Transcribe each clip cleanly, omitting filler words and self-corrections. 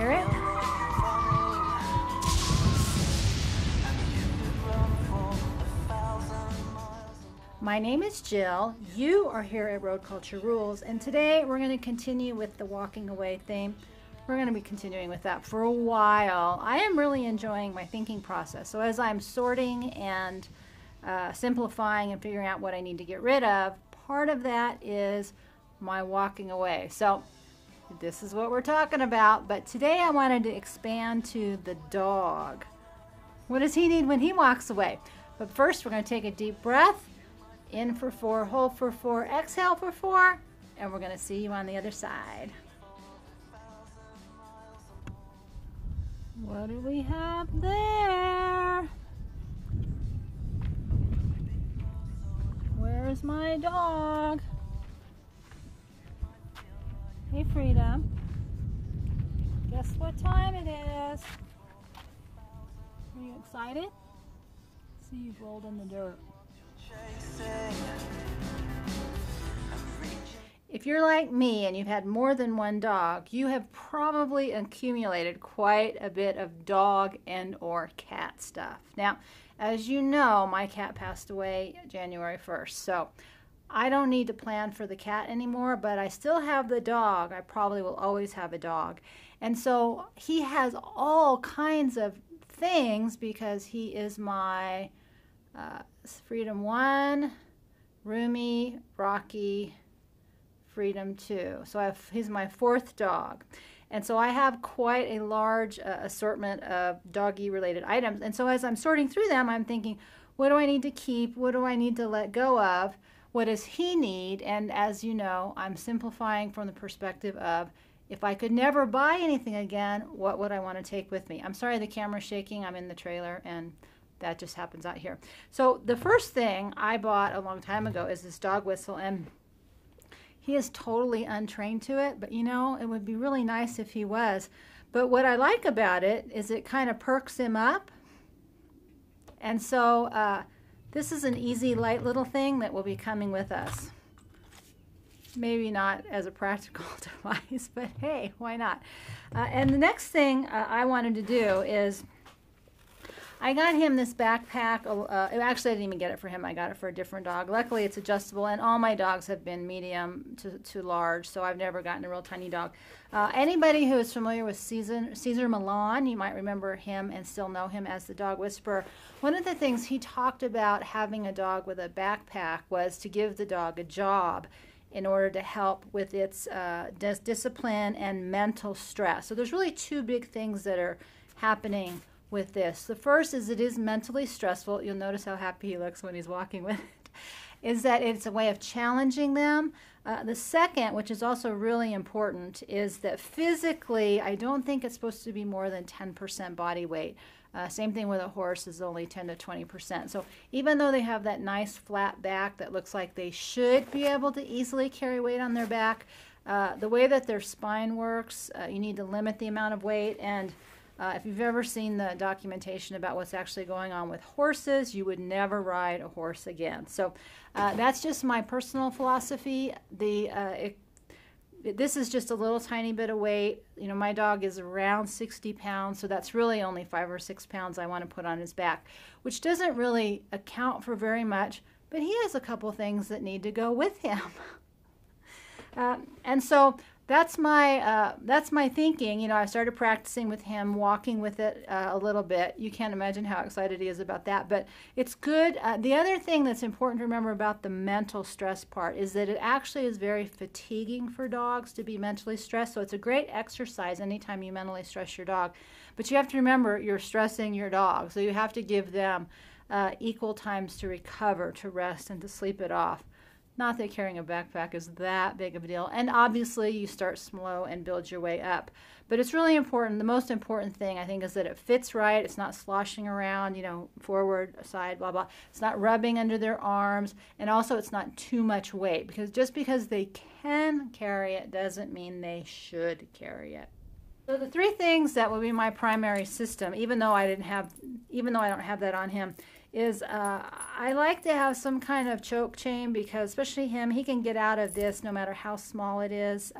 hear it? My name is Jill. You are here at Road Culture Rules, and today we're going to continue with the walking away theme. We're going to be continuing with that for a while. I am really enjoying my thinking process. So as I'm sorting and simplifying and figuring out what I need to get rid of, part of that is my walking away. So this is what we're talking about, but today I wanted to expand to the dog. What does he need when he walks away? But first we're going to take a deep breath. In for 4, hold for 4, exhale for 4, and we're going to see you on the other side. What do we have there? Where's my dog? Hey, Freedom. Guess what time it is? Are you excited? See, you've rolled in the dirt. If you're like me and you've had more than one dog, you have probably accumulated quite a bit of dog and or cat stuff. Now, as you know, my cat passed away January 1st, so I don't need to plan for the cat anymore, but I still have the dog. I probably will always have a dog. And so he has all kinds of things because he is my Freedom 1, Roomy, Rocky, Freedom 2. So he's my 4th dog. And so I have quite a large assortment of doggy related items. And so as I'm sorting through them, I'm thinking, what do I need to keep? What do I need to let go of? What does he need? And as you know, I'm simplifying from the perspective of, if I could never buy anything again, what would I want to take with me? I'm sorry the camera's shaking. I'm in the trailer and that just happens out here. So the first thing I bought a long time ago is this dog whistle, and he is totally untrained to it, but you know, it would be really nice if he was. But what I like about it is it kind of perks him up. And so this is an easy, light little thing that will be coming with us. Maybe not as a practical device, but hey, why not? And the next thing I wanted to do is, I got him this backpack. Actually, I didn't even get it for him. I got it for a different dog. Luckily, it's adjustable, and all my dogs have been medium to large, so I've never gotten a real tiny dog. Anybody who is familiar with Cesar Millan, you might remember him and still know him as the dog whisperer. One of the things he talked about having a dog with a backpack was to give the dog a job in order to help with its discipline and mental stress. So there's really 2 big things that are happening with this. The first is it is mentally stressful. You'll notice how happy he looks when he's walking with it. Is that it's a way of challenging them. The second, which is also really important, is that physically, I don't think it's supposed to be more than 10% body weight. Same thing with a horse, is only 10 to 20%. So even though they have that nice flat back that looks like they should be able to easily carry weight on their back, the way that their spine works, you need to limit the amount of weight. And if you've ever seen the documentation about what's actually going on with horses, you would never ride a horse again. So that's just my personal philosophy. This is just a little tiny bit of weight. You know, my dog is around 60 pounds, so that's really only 5 or 6 pounds I want to put on his back, which doesn't really account for very much, but he has a couple things that need to go with him. And so that's my thinking. You know, I started practicing with him, walking with it a little bit. You can't imagine how excited he is about that, but it's good. The other thing that's important to remember about the mental stress part is that it actually is very fatiguing for dogs to be mentally stressed. So it's a great exercise anytime you mentally stress your dog. But you have to remember you're stressing your dog, so you have to give them equal times to recover, to rest, and to sleep it off. Not that carrying a backpack is that big of a deal. And obviously you start slow and build your way up. But it's really important. The most important thing, I think, is that it fits right. It's not sloshing around, you know, forward, side, blah, blah. It's not rubbing under their arms. And also it's not too much weight. Because just because they can carry it doesn't mean they should carry it. So the 3 things that would be my primary system, even though I don't have that on him, is I like to have some kind of choke chain, because especially him, he can get out of this no matter how small it is.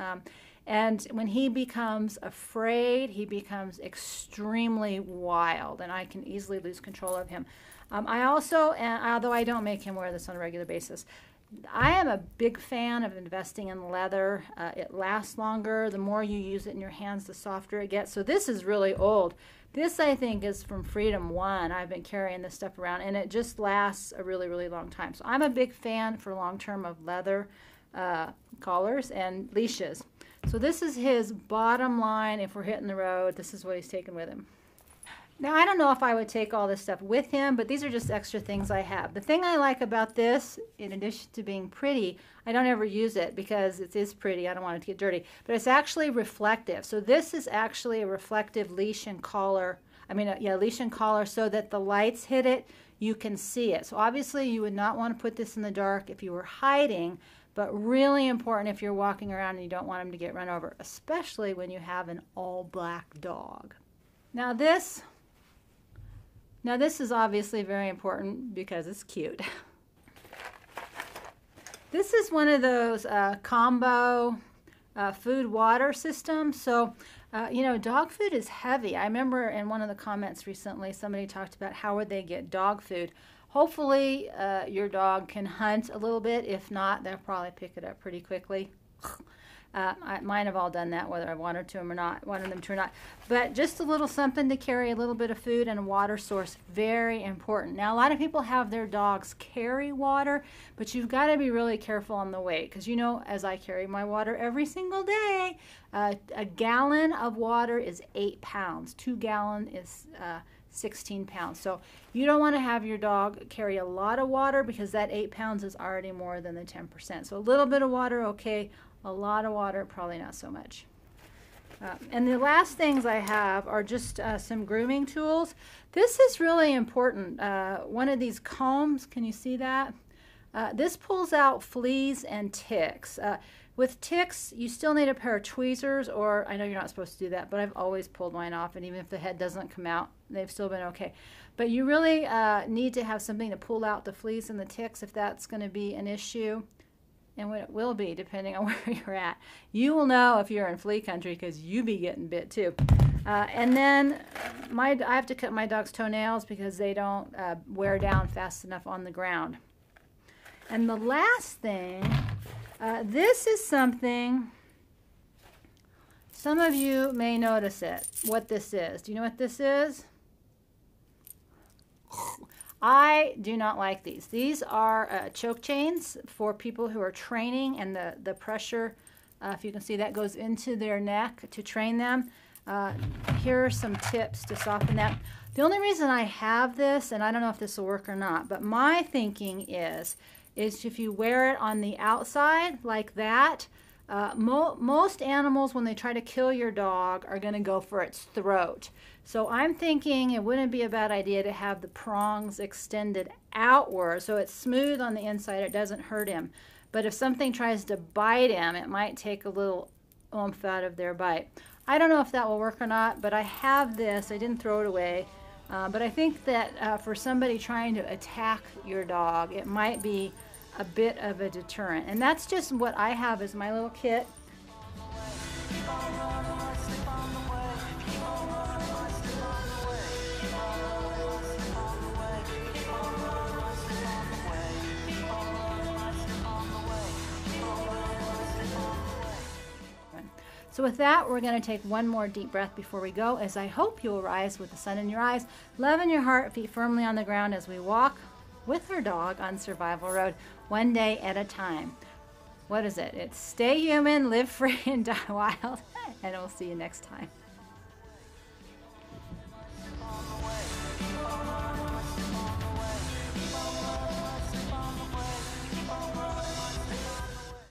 And when he becomes afraid, he becomes extremely wild, and I can easily lose control of him. I also, although I don't make him wear this on a regular basis, I am a big fan of investing in leather. It lasts longer. The more you use it in your hands, the softer it gets. So this is really old. This, I think, is from Freedom 1. I've been carrying this stuff around, and it just lasts a really, really long time. So I'm a big fan for long-term of leather collars and leashes. So this is his bottom line. If we're hitting the road, this is what he's taking with him. Now, I don't know if I would take all this stuff with him, but these are just extra things I have. The thing I like about this, in addition to being pretty, I don't ever use it because it is pretty. I don't want it to get dirty. But it's actually reflective. So this is actually a reflective leash and collar. Leash and collar, so that the lights hit it, you can see it. So obviously you would not want to put this in the dark if you were hiding, but really important if you're walking around and you don't want him to get run over, especially when you have an all-black dog. Now this is obviously very important because it's cute. This is one of those combo food-water systems. So, dog food is heavy. I remember in one of the comments recently, somebody talked about how would they get dog food. Hopefully, your dog can hunt a little bit. If not, they'll probably pick it up pretty quickly. Mine have all done that, whether I wanted them to or not. But just a little something to carry, a little bit of food and a water source, very important. Now, a lot of people have their dogs carry water, but you've got to be really careful on the weight, because as I carry my water every single day, a gallon of water is 8 pounds. 2 gallons is 16 pounds. So you don't want to have your dog carry a lot of water, because that 8 pounds is already more than the 10%. So a little bit of water, okay. A lot of water, probably not so much. And the last things I have are just some grooming tools. This is really important. One of these combs, can you see that? This pulls out fleas and ticks. With ticks, you still need a pair of tweezers, or I know you're not supposed to do that, but I've always pulled mine off, and even if the head doesn't come out, they've still been okay. But you really need to have something to pull out the fleas and the ticks if that's going to be an issue. And what it will be, depending on where you're at. You will know if you're in flea country, because you be getting bit too. And then I have to cut my dog's toenails because they don't wear down fast enough on the ground. And the last thing, this is something, some of you may notice it, what this is. Do you know what this is? I do not like these. These are choke chains for people who are training, and the pressure, if you can see, that goes into their neck to train them. Here are some tips to soften that. The only reason I have this, and I don't know if this will work or not, but my thinking is if you wear it on the outside like that, most animals, when they try to kill your dog, are going to go for its throat. So I'm thinking it wouldn't be a bad idea to have the prongs extended outward so it's smooth on the inside, it doesn't hurt him. But if something tries to bite him, it might take a little oomph out of their bite. I don't know if that will work or not, but I have this. I didn't throw it away. But I think that for somebody trying to attack your dog, it might be a bit of a deterrent. And that's just what I have as my little kit. So with that, we're going to take one more deep breath before we go, as I hope you'll rise with the sun in your eyes, love in your heart, feet firmly on the ground, as we walk with our dog on Survival Road, one day at a time. What is it? It's stay human, live free, and die wild. And we'll see you next time.